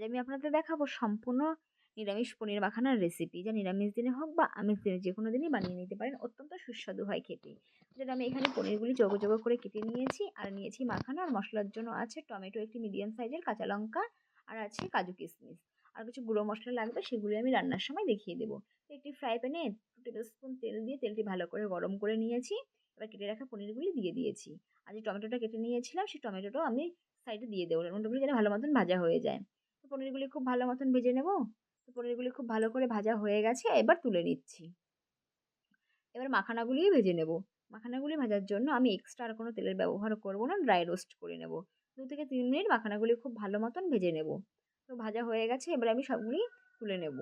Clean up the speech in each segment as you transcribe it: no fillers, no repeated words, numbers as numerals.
আমি আপনাদের দেখাবো সম্পূর্ণ নিরামিষ পনির মাখানার রেসিপি, যা নিরামিষ দিনে হোক বা আমিষ দিনে যেকোনো দিনই বানিয়ে নিতে পারেন। অত্যন্ত সুস্বাদু হয় খেতে। যেটা আমি এখানে পনিরগুলি চৌকো চৌকো করে কেটে নিয়েছি, আর নিয়েছি মাখানা। আর মশলার জন্য আছে টমেটো একটি মিডিয়াম সাইজের, কাঁচা লঙ্কা, আর আছে কাজু কিশমিশ। আর কিছু গুঁড়ো মশলা লাগবে, সেগুলি আমি রান্নার সময় দেখিয়ে দেবো। তো একটি ফ্রাই প্যানে 2 টেবিল স্পুন তেল দিয়ে তেলটি ভালো করে গরম করে নিয়েছি। এবার কেটে রাখা পনিরগুলি দিয়ে দিয়েছি। আর যে টমেটোটা কেটে নিয়েছিলাম, সেই টমেটোটাও আমি সাইডে দিয়ে দেবো। টমেটোগুলি যেন ভালো মতন ভাজা হয়ে যায়। তো পনিরগুলি খুব ভালো মতন ভেজে নেব। তো পনিরগুলি খুব ভালো করে ভাজা হয়ে গেছে, এবার তুলে নিচ্ছি। এবার মাখানাগুলিও ভেজে নেব। মাখানাগুলি ভাজার জন্য আমি এক্সট্রা আর কোনো তেলের ব্যবহার করব না, ড্রাই রোস্ট করে নেব। 2 থেকে 3 মিনিট মাখানাগুলি খুব ভালো মতন ভেজে নেব। তো ভাজা হয়ে গেছে, এবার আমি সবগুলি তুলে নেব।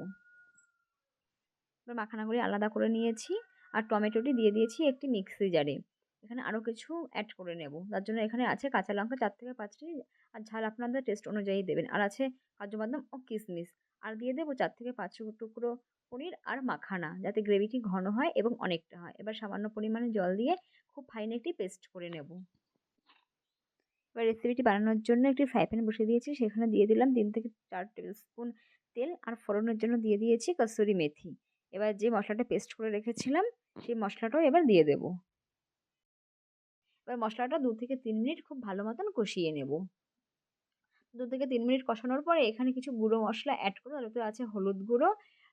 এবার মাখানাগুলি আলাদা করে নিয়েছি, আর টমেটোটি দিয়ে দিয়েছি একটি মিক্সি জারে। এখানে আরও কিছু অ্যাড করে নেব। তার জন্য এখানে আছে কাঁচা লঙ্কা 4 থেকে 5টি, আর ঝাল আপনাদের টেস্ট অনুযায়ী দেবেন। আর আছে কাজু বাদাম ও কিশমিশ। আর দিয়ে দেবো 4 থেকে 5 টুকরো পনির আর মাখানা, যাতে গ্রেভিটি ঘন হয় এবং অনেকটা হয়। এবার সামান্য পরিমাণে জল দিয়ে খুব ফাইন একটি পেস্ট করে নেব। এবার রেসিপিটি বানানোর জন্য একটি ফ্রাই প্যান বসিয়ে দিয়েছি, সেখানে দিয়ে দিলাম 3 থেকে 4 টেবিল স্পুন তেল, আর ফোড়নের জন্য দিয়ে দিয়েছি কসুরি মেথি। এবার যে মশলাটা পেস্ট করে রেখেছিলাম, সেই মশলাটাও এবার দিয়ে দেব। এবার মশলাটা 2 থেকে 3 মিনিট খুব ভালো মতন কষিয়ে নেব। 2 থেকে 3 মিনিট কষানোর পরে এখানে কিছু গুঁড়ো মশলা অ্যাড করব। তার ভিতরে আছে হলুদ গুঁড়ো,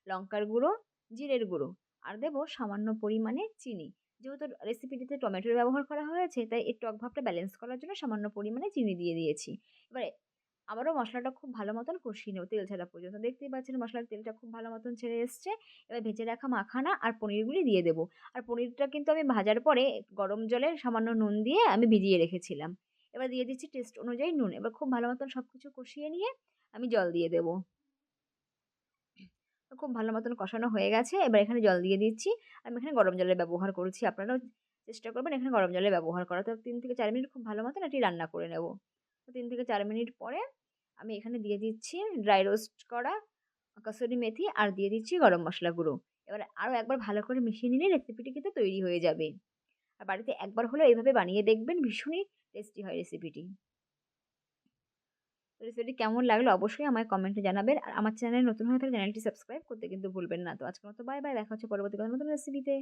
লঙ্কার গুঁড়ো, জিরের গুঁড়ো, আর দেব সামান্য পরিমাণে চিনি। যেহেতু রেসিপিটিতে টমেটোর ব্যবহার করা হয়েছে, তাই এর টক ভাবটা ব্যালেন্স করার জন্য সামান্য পরিমাণে চিনি দিয়ে দিয়েছি। এবারে আবারও মশলাটা খুব ভালো মতন কষিয়ে নেব তেল ছাড়া পর্যন্ত। দেখতেই পাচ্ছেন মশলার তেলটা খুব ভালো মতন ছেড়ে এসছে। এবার ভেজে রাখা মাখানা আর পনিরগুলি দিয়ে দেব। আর পনিরটা কিন্তু আমি ভাজার পরে গরম জলে সামান্য নুন দিয়ে আমি ভিজিয়ে রেখেছিলাম। এবার দিয়ে দিচ্ছি টেস্ট অনুযায়ী নুন। এবার খুব ভালো মতন সবকিছু কষিয়ে নিয়ে আমি জল দিয়ে দেব। তো খুব ভালো মতন কষানো হয়ে গেছে। এবার এখানে জল দিয়ে দিচ্ছি। আমি এখানে গরম জলের ব্যবহার করছি। আপনারাও চেষ্টা করবেন এখানে গরম জলের ব্যবহার করা। তো 3 থেকে 4 মিনিট খুব ভালো মতন এটি রান্না করে নেব। তো 3 থেকে 4 মিনিট পরে আমি এখানে দিয়ে দিচ্ছি ড্রাই রোস্ট করা কসুরি মেথি, আর দিয়ে দিচ্ছি গরম মসলা গুঁড়ো। এবার আরও একবার ভালো করে মিশিয়ে নিলে রেসিপিটি কিন্তু তৈরি হয়ে যাবে। আর বাড়িতে একবার হলেও এভাবে বানিয়ে দেখবেন, ভীষণই টেস্টি হয় রেসিপিটি। তো রেসিপিটি কেমন লাগলো অবশ্যই আমায় কমেন্টে জানাবেন। আর আমার চ্যানেলে নতুন হয়ে থাকলে চ্যানেলটি সাবস্ক্রাইব করতে কিন্তু ভুলবেন না। তো আজকের মতো বাই বাই। দেখা হচ্ছে পরবর্তী কোনো নতুন রেসিপিতে।